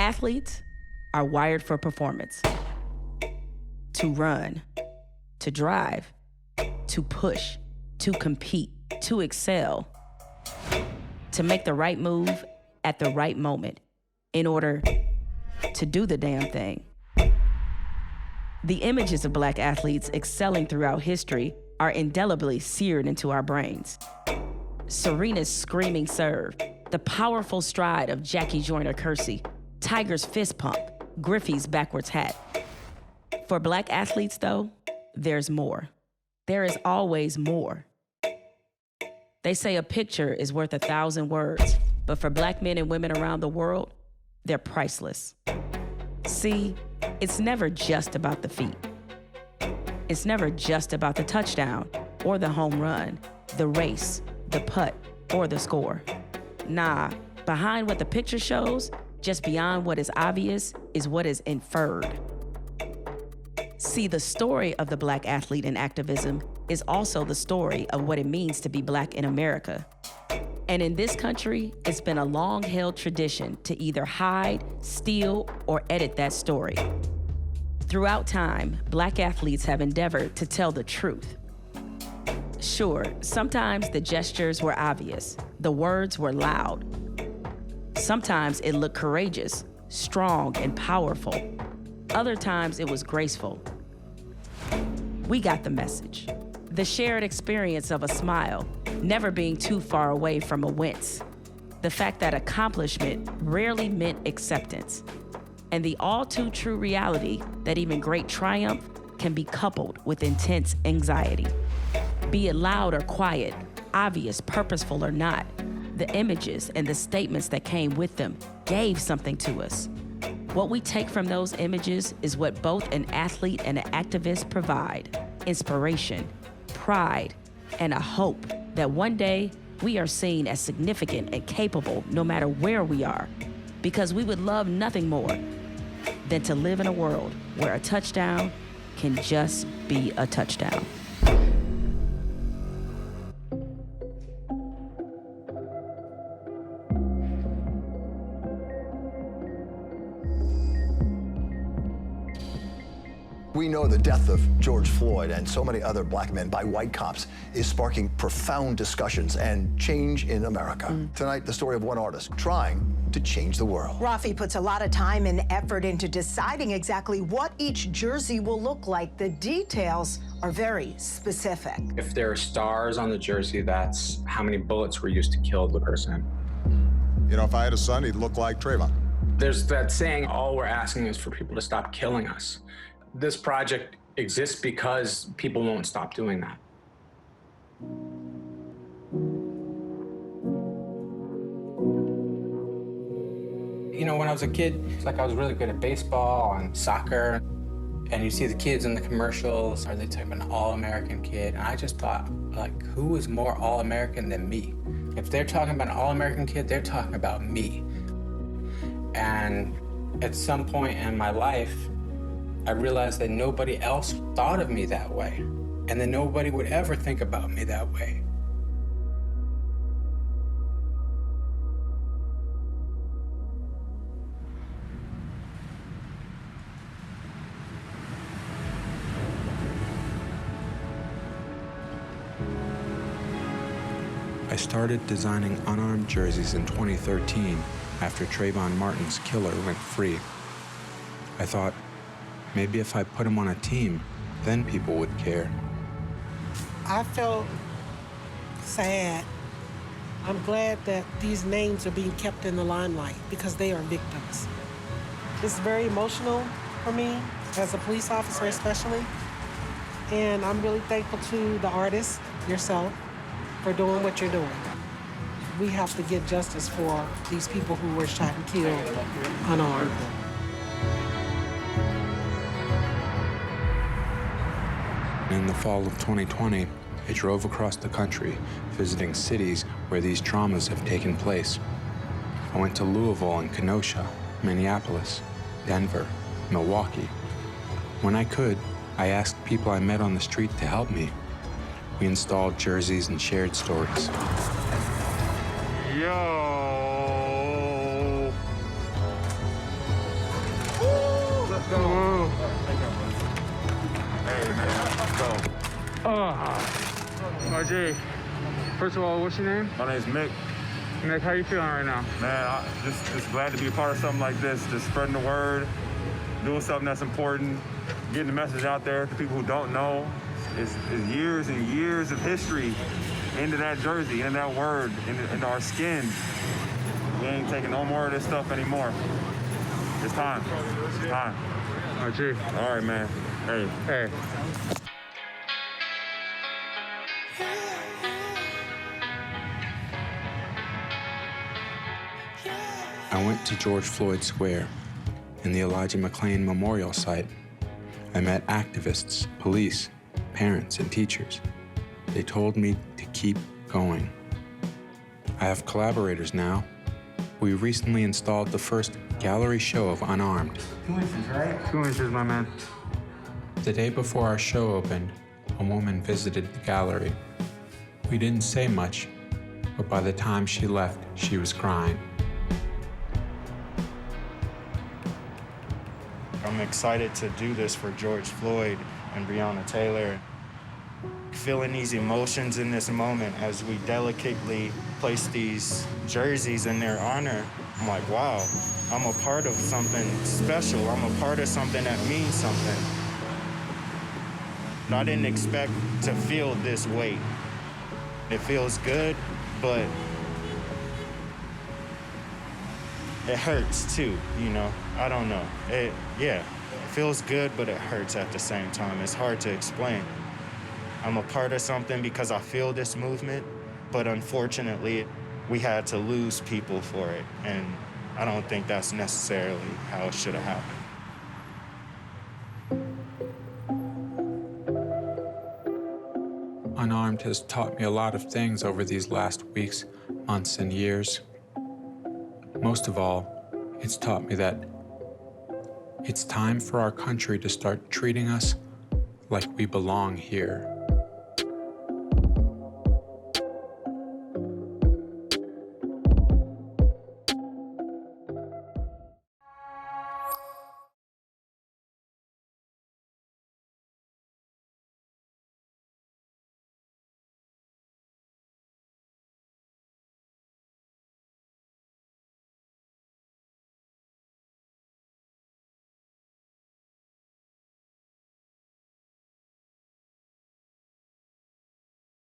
Athletes are wired for performance. To run, to drive, to push, to compete, to excel, to make the right move at the right moment in order to do the damn thing. The images of Black athletes excelling throughout history are indelibly seared into our brains. Serena's screaming serve, the powerful stride of Jackie Joyner-Kersee, Tiger's fist pump, Griffey's backwards hat. For Black athletes, though, there's more. There is always more. They say a picture is worth 1,000 words, but for Black men and women around the world, they're priceless. See, it's never just about the feat. It's never just about the touchdown or the home run, the race, the putt, or the score. Nah, behind what the picture shows, just beyond what is obvious, is what is inferred. See, the story of the Black athlete in activism is also the story of what it means to be Black in America. And in this country, it's been a long-held tradition to either hide, steal, or edit that story. Throughout time, Black athletes have endeavored to tell the truth. Sure, sometimes the gestures were obvious, the words were loud. Sometimes it looked courageous, strong, and powerful. Other times it was graceful. We got the message. The shared experience of a smile, never being too far away from a wince. The fact that accomplishment rarely meant acceptance. And the all too true reality that even great triumph can be coupled with intense anxiety. Be it loud or quiet, obvious, purposeful or not, the images and the statements that came with them gave something to us. What we take from those images is what both an athlete and an activist provide: inspiration, pride, and a hope that one day we are seen as significant and capable no matter where we are, because we would love nothing more than to live in a world where a touchdown can just be a touchdown. We know the death of George Floyd and so many other Black men by white cops is sparking profound discussions and change in America. Tonight, the story of one artist trying to change the world. Rafi puts a lot of time and effort into deciding exactly what each jersey will look like. The details are very specific. If there are stars on the jersey, that's how many bullets were used to kill the person. You know, if I had a son, he'd look like Trayvon. There's that saying, all we're asking is for people to stop killing us. This project exists because people won't stop doing that. You know, when I was a kid, it's like I was really good at baseball and soccer. And you see the kids in the commercials, are they talking about an all-American kid? And I just thought, like, who is more all-American than me? If they're talking about an all-American kid, they're talking about me. And at some point in my life, I realized that nobody else thought of me that way, and that nobody would ever think about me that way. I started designing unarmed jerseys in 2013 after Trayvon Martin's killer went free. I thought, maybe if I put him on a team, then people would care. I felt sad. I'm glad that these names are being kept in the limelight because they are victims. It's very emotional for me, as a police officer especially, and I'm really thankful to the artist, yourself, for doing what you're doing. We have to get justice for these people who were shot and killed unarmed. In the fall of 2020, I drove across the country, visiting cities where these traumas have taken place. I went to Louisville and Kenosha, Minneapolis, Denver, Milwaukee. When I could, I asked people I met on the street to help me. We installed jerseys and shared stories. Yo! RJ, first of all, what's your name? My name's Mick. Nick, how you feeling right now? Man, I'm just glad to be a part of something like this, just spreading the word, doing something that's important, getting the message out there to people who don't know. It's years and years of history into that jersey, into that word, into our skin. We ain't taking no more of this stuff anymore. It's time. It's time. RJ. All right, man. Hey. Hey. I went to George Floyd Square in the Elijah McClain Memorial Site. I met activists, police, parents, and teachers. They told me to keep going. I have collaborators now. We recently installed the first gallery show of Unarmed. 2 inches, right? 2 inches, my man. The day before our show opened, a woman visited the gallery. We didn't say much, but by the time she left, she was crying. I'm excited to do this for George Floyd and Breonna Taylor. Feeling these emotions in this moment as we delicately place these jerseys in their honor, I'm like, wow, I'm a part of something special. I'm a part of something that means something. I didn't expect to feel this weight. It feels good, but it hurts too, you know? I don't know. It feels good, but it hurts at the same time. It's hard to explain. I'm a part of something because I feel this movement, but unfortunately, we had to lose people for it, and I don't think that's necessarily how it should have happened. Unarmed has taught me a lot of things over these last weeks, months, and years. Most of all, it's taught me that it's time for our country to start treating us like we belong here.